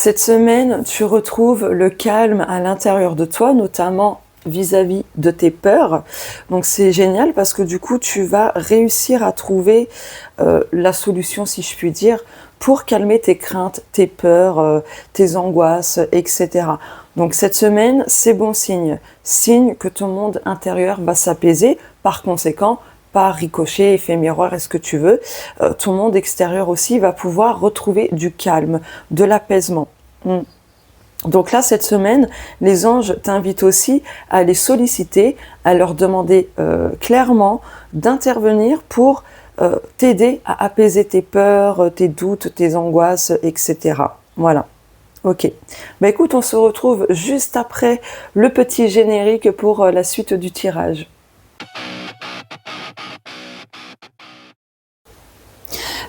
Cette semaine, tu retrouves le calme à l'intérieur de toi, notamment vis-à-vis de tes peurs. Donc c'est génial parce que du coup, tu vas réussir à trouver la solution, si je puis dire, pour calmer tes craintes, tes peurs, tes angoisses, etc. Donc cette semaine, c'est bon signe. Signe que ton monde intérieur va s'apaiser. Par conséquent, par ricochet, effet miroir, est-ce que tu veux, ton monde extérieur aussi va pouvoir retrouver du calme, de l'apaisement. Donc là, cette semaine, les anges t'invitent aussi à les solliciter, à leur demander clairement d'intervenir pour t'aider à apaiser tes peurs, tes doutes, tes angoisses, etc. Voilà. Ok. Bah écoute, on se retrouve juste après le petit générique pour la suite du tirage.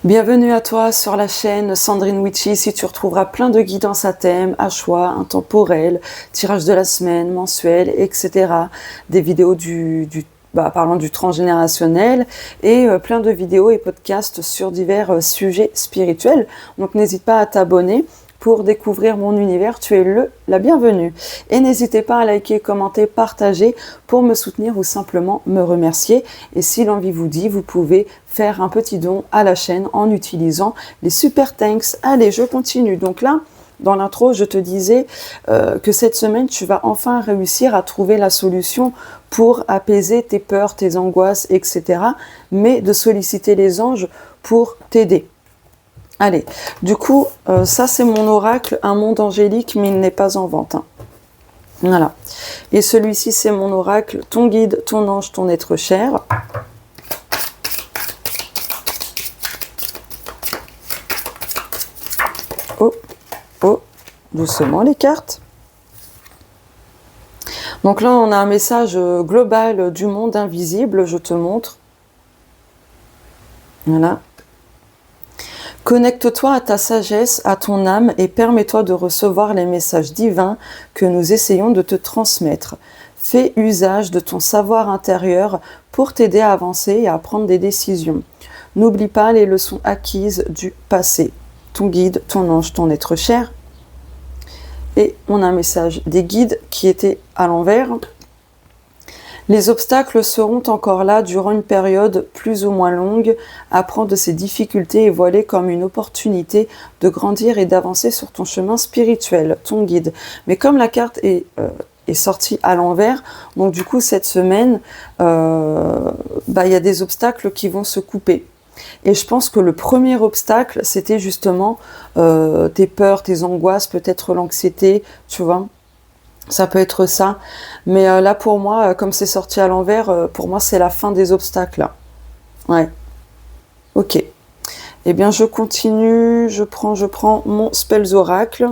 Bienvenue à toi sur la chaîne Sandrine Witchy. Ici tu retrouveras plein de guidances à thème, à choix, intemporel, tirage de la semaine, mensuel, etc. Des vidéos parlant du transgénérationnel et plein de vidéos et podcasts sur divers sujets spirituels. Donc n'hésite pas à t'abonner pour découvrir mon univers, tu es la bienvenue. Et n'hésitez pas à liker, commenter, partager pour me soutenir ou simplement me remercier. Et si l'envie vous dit, vous pouvez faire un petit don à la chaîne en utilisant les super thanks. Allez, je continue. Donc là, dans l'intro, je te disais que cette semaine, tu vas enfin réussir à trouver la solution pour apaiser tes peurs, tes angoisses, etc. Mais de solliciter les anges pour t'aider. Allez, du coup, ça c'est mon oracle, un monde angélique, mais il n'est pas en vente. Voilà. Et celui-ci c'est mon oracle, ton guide, ton ange, ton être cher. Oh, oh, doucement les cartes. Donc là, on a un message global du monde invisible, je te montre. Voilà. Connecte-toi à ta sagesse, à ton âme et permets-toi de recevoir les messages divins que nous essayons de te transmettre. Fais usage de ton savoir intérieur pour t'aider à avancer et à prendre des décisions. N'oublie pas les leçons acquises du passé. Ton guide, ton ange, ton être cher. Et on a un message des guides qui était à l'envers. Les obstacles seront encore là durant une période plus ou moins longue. Apprends de ces difficultés et vois-les comme une opportunité de grandir et d'avancer sur ton chemin spirituel, ton guide. Mais comme la carte est sortie à l'envers, donc du coup cette semaine, y a des obstacles qui vont se couper. Et je pense que le premier obstacle, c'était justement tes peurs, tes angoisses, peut-être l'anxiété, tu vois. Ça peut être ça, mais là pour moi, comme c'est sorti à l'envers, pour moi c'est la fin des obstacles là. Ouais. Ok. Eh bien je continue, je prends mon Spells Oracle.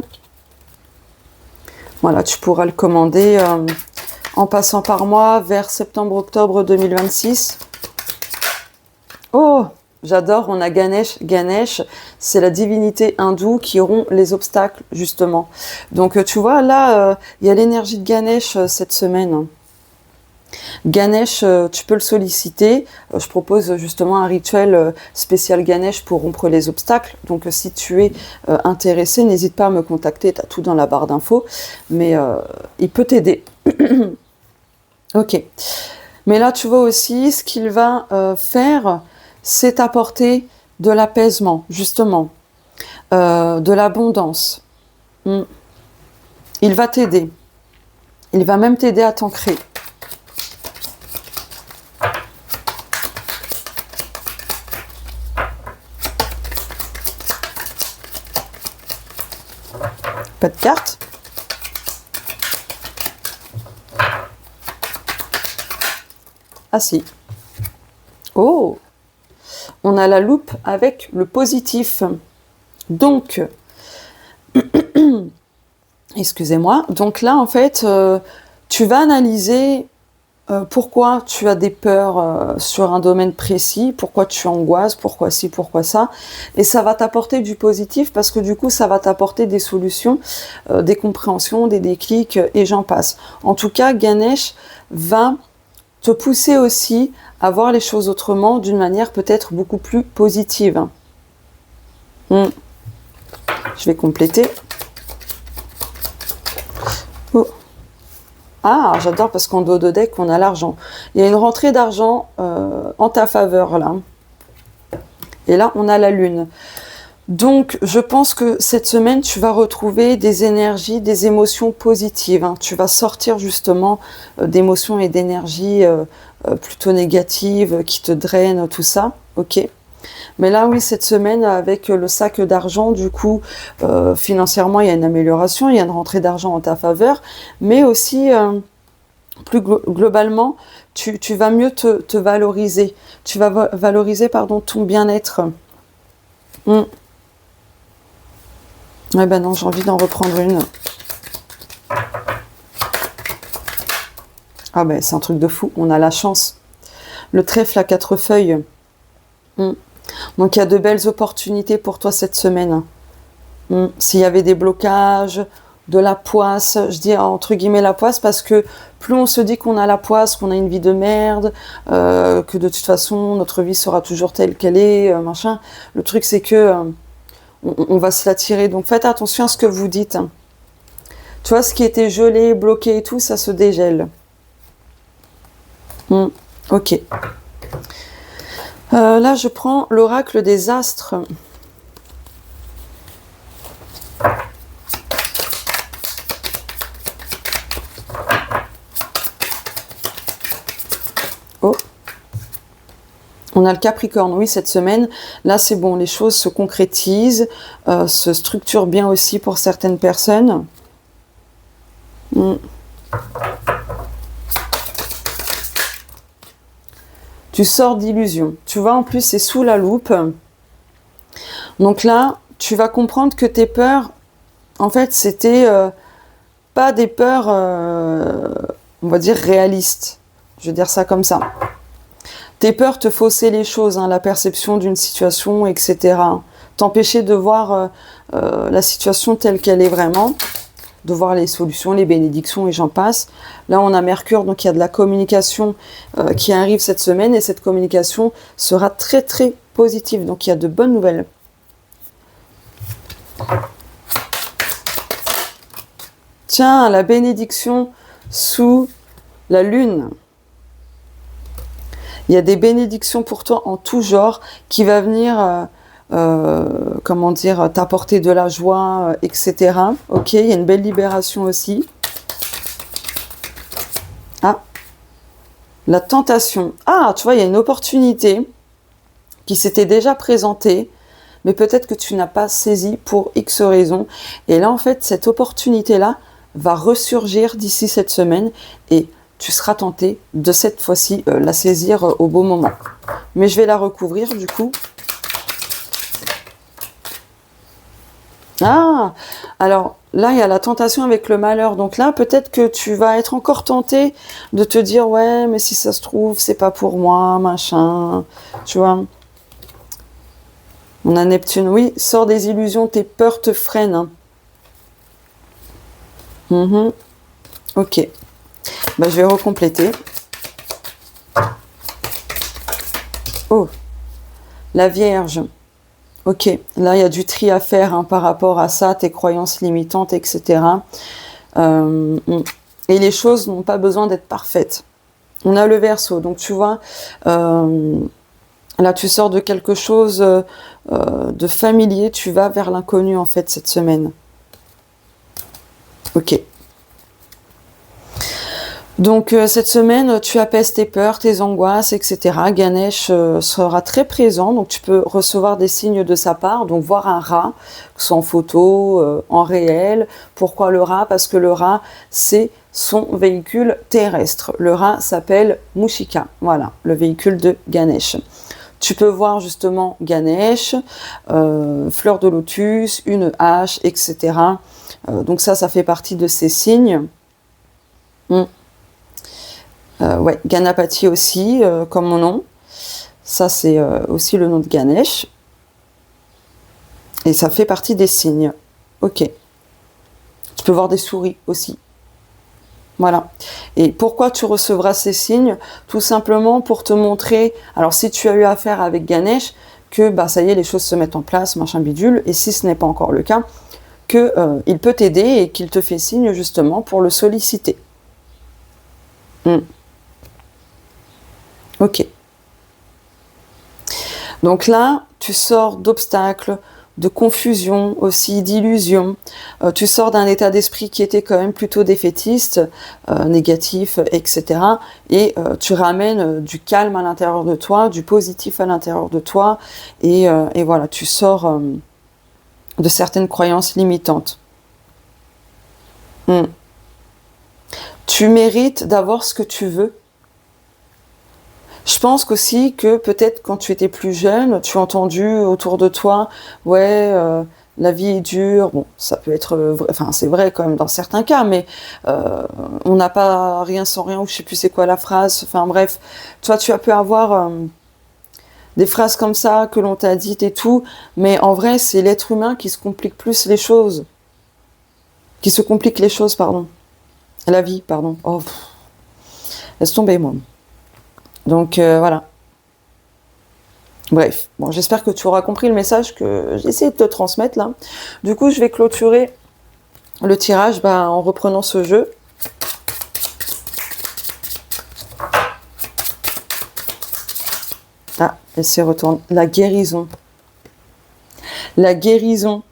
Voilà, tu pourras le commander en passant par moi vers septembre-octobre 2026. Oh, j'adore, on a Ganesh. Ganesh, c'est la divinité hindoue qui rompt les obstacles, justement. Donc, tu vois, là, il y a l'énergie de Ganesh cette semaine. Ganesh, tu peux le solliciter. Je propose justement un rituel spécial Ganesh pour rompre les obstacles. Donc, si tu es intéressé, n'hésite pas à me contacter. Tu as tout dans la barre d'infos. Mais il peut t'aider. Ok. Mais là, tu vois aussi, ce qu'il va faire, c'est apporter de l'apaisement, justement, de l'abondance. Il va t'aider. Il va même t'aider à t'ancrer. Pas de carte. Ah si. Oh! On a la loupe avec le positif. Donc, excusez-moi. Donc là, en fait, tu vas analyser pourquoi tu as des peurs sur un domaine précis, pourquoi tu angoisses, pourquoi ci, pourquoi ça. Et ça va t'apporter du positif parce que du coup, ça va t'apporter des solutions, des compréhensions, des déclics et j'en passe. En tout cas, Ganesh va te pousser aussi à voir les choses autrement, d'une manière peut-être beaucoup plus positive. Je vais compléter. Oh. Ah, j'adore parce qu'en dos de deck, on a l'argent. Il y a une rentrée d'argent en ta faveur, là. Et là, on a la lune. Donc, je pense que cette semaine, tu vas retrouver des énergies, des émotions positives. Hein. Tu vas sortir justement d'émotions et d'énergies plutôt négatives qui te drainent, tout ça. Ok. Mais là, oui, cette semaine, avec le sac d'argent, du coup, financièrement, il y a une amélioration, il y a une rentrée d'argent en ta faveur, mais aussi, plus globalement, tu vas mieux te valoriser. Tu vas valoriser, pardon, ton bien-être. Ouais, ben non, j'ai envie d'en reprendre une. Ah ben, c'est un truc de fou, on a la chance. Le trèfle à 4 feuilles. Donc, il y a de belles opportunités pour toi cette semaine. S'il y avait des blocages, de la poisse, je dis entre guillemets la poisse parce que plus on se dit qu'on a la poisse, qu'on a une vie de merde, que de toute façon notre vie sera toujours telle qu'elle est, machin. Le truc c'est que on va se l'attirer. Donc faites attention à ce que vous dites. Tu vois, ce qui était gelé, bloqué et tout, ça se dégèle. Ok. Là, je prends l'oracle des astres. Oh. On a le Capricorne, oui, cette semaine. Là, c'est bon, les choses se concrétisent, se structurent bien aussi pour certaines personnes. Tu sors d'illusion. Tu vois, en plus, c'est sous la loupe. Donc là, tu vas comprendre que tes peurs, en fait, c'était pas des peurs, on va dire, réalistes. Je vais dire ça comme ça. Tes peurs te faussaient les choses, hein, la perception d'une situation, etc. T'empêcher de voir la situation telle qu'elle est vraiment, de voir les solutions, les bénédictions et j'en passe. Là, on a Mercure, donc il y a de la communication qui arrive cette semaine et cette communication sera très très positive. Donc il y a de bonnes nouvelles. Tiens, la bénédiction sous la lune. Il y a des bénédictions pour toi en tout genre qui va venir, comment dire, t'apporter de la joie, etc. Ok, il y a une belle libération aussi. Ah, la tentation. Ah, tu vois, il y a une opportunité qui s'était déjà présentée, mais peut-être que tu n'as pas saisi pour X raisons. Et là, en fait, cette opportunité-là va ressurgir d'ici cette semaine et tu seras tenté de cette fois-ci la saisir au bon moment. Mais je vais la recouvrir du coup. Ah, alors là, il y a la tentation avec le malheur. Donc là, peut-être que tu vas être encore tenté de te dire, ouais, mais si ça se trouve, c'est pas pour moi, machin. Tu vois. On a Neptune, oui, sors des illusions, tes peurs te freinent. Hein. Ok. Bah, je vais recompléter. Oh, la Vierge. Ok, là il y a du tri à faire hein, par rapport à ça, tes croyances limitantes, etc. Et les choses n'ont pas besoin d'être parfaites. On a le Verseau, donc tu vois, là tu sors de quelque chose de familier, tu vas vers l'inconnu en fait cette semaine. Ok. Donc cette semaine, tu apaises tes peurs, tes angoisses, etc. Ganesh sera très présent, donc tu peux recevoir des signes de sa part, donc voir un rat, que ce soit en photo, en réel. Pourquoi le rat? Parce que le rat, c'est son véhicule terrestre. Le rat s'appelle Mushika, voilà, le véhicule de Ganesh. Tu peux voir justement Ganesh, fleur de lotus, une hache, etc. Donc ça fait partie de ces signes. Ouais, Ganapati aussi, comme mon nom. Ça, c'est aussi le nom de Ganesh. Et ça fait partie des signes. Ok. Tu peux voir des souris aussi. Voilà. Et pourquoi tu recevras ces signes? Tout simplement pour te montrer, alors si tu as eu affaire avec Ganesh, que bah, ça y est, les choses se mettent en place, machin bidule. Et si ce n'est pas encore le cas, qu'il peut t'aider et qu'il te fait signe justement pour le solliciter. Ok. Donc là, tu sors d'obstacles, de confusion aussi, d'illusions. Tu sors d'un état d'esprit qui était quand même plutôt défaitiste, négatif, etc. Et tu ramènes du calme à l'intérieur de toi, du positif à l'intérieur de toi. Et voilà, tu sors de certaines croyances limitantes. Tu mérites d'avoir ce que tu veux. Je pense qu'aussi que peut-être quand tu étais plus jeune, tu as entendu autour de toi, ouais, la vie est dure. Bon, ça peut être vrai, enfin c'est vrai quand même dans certains cas, mais on n'a pas rien sans rien, ou je sais plus c'est quoi la phrase. Enfin bref, toi tu as pu avoir des phrases comme ça que l'on t'a dites et tout, mais en vrai c'est l'être humain qui se complique plus les choses, qui se complique les choses, pardon, la vie, pardon. Oh, laisse tomber moi. Donc voilà. Bref, bon, j'espère que tu auras compris le message que j'ai essayé de te transmettre là. Du coup, je vais clôturer le tirage en reprenant ce jeu. Ah, elle s'y retourne. La guérison. La guérison.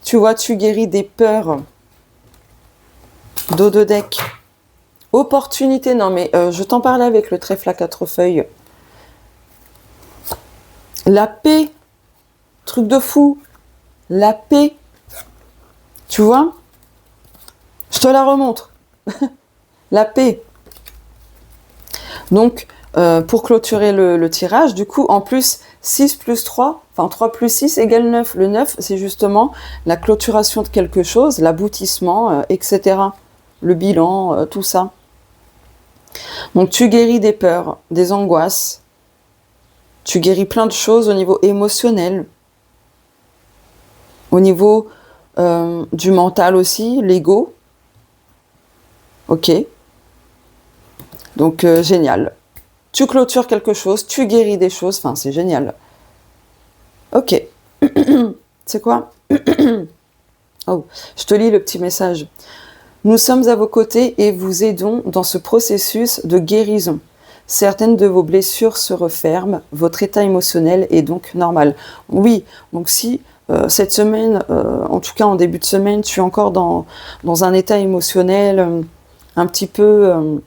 Tu vois, tu guéris des peurs. Dos de deck. Opportunité, non mais je t'en parlais avec le trèfle à 4 feuilles. La paix, truc de fou, la paix, tu vois, je te la remontre, la paix. Donc, pour clôturer le tirage, du coup, en plus, 6 plus 3, enfin 3 plus 6 égale 9. Le 9, c'est justement la clôturation de quelque chose, l'aboutissement, etc. Le bilan, tout ça. Donc, tu guéris des peurs, des angoisses. Tu guéris plein de choses au niveau émotionnel, au niveau du mental aussi, l'ego. Ok. Donc, génial. Tu clôtures quelque chose, tu guéris des choses, enfin, c'est génial. Ok. C'est quoi? Oh, je te lis le petit message. Nous sommes à vos côtés et vous aidons dans ce processus de guérison. Certaines de vos blessures se referment, votre état émotionnel est donc normal. Oui, donc si cette semaine, en tout cas en début de semaine, tu es encore dans un état émotionnel un petit peu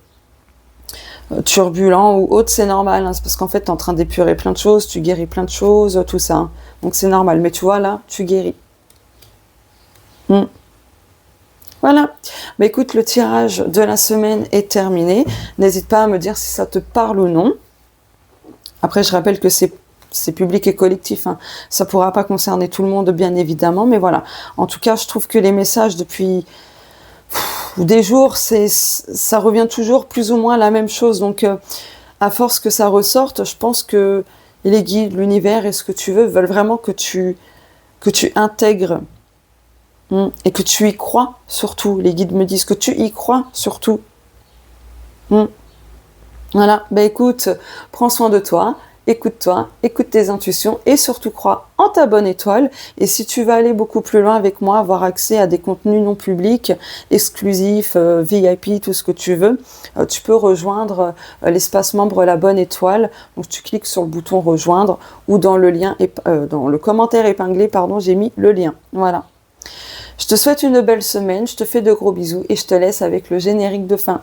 turbulent ou autre, c'est normal. Hein, c'est parce qu'en fait, tu es en train d'épurer plein de choses, tu guéris plein de choses, tout ça. Hein, donc c'est normal. Mais tu vois, là, tu guéris. Voilà. Bah, écoute, le tirage de la semaine est terminé. N'hésite pas à me dire si ça te parle ou non. Après, je rappelle que c'est public et collectif. Hein. Ça ne pourra pas concerner tout le monde, bien évidemment. Mais voilà. En tout cas, je trouve que les messages depuis des jours, ça revient toujours plus ou moins à la même chose. Donc, à force que ça ressorte, je pense que les guides, l'univers et ce que tu veux veulent vraiment que tu intègres et que tu y crois surtout. Les guides me disent que tu y crois surtout. Voilà, bah écoute, prends soin de toi, écoute-toi, écoute tes intuitions et surtout crois en ta bonne étoile. Et si tu veux aller beaucoup plus loin avec moi, avoir accès à des contenus non publics, exclusifs, VIP, tout ce que tu veux, tu peux rejoindre l'espace membre La Bonne Étoile. Donc tu cliques sur le bouton rejoindre ou dans le lien, dans le commentaire épinglé, pardon, j'ai mis le lien. Voilà. Je te souhaite une belle semaine, je te fais de gros bisous et je te laisse avec le générique de fin.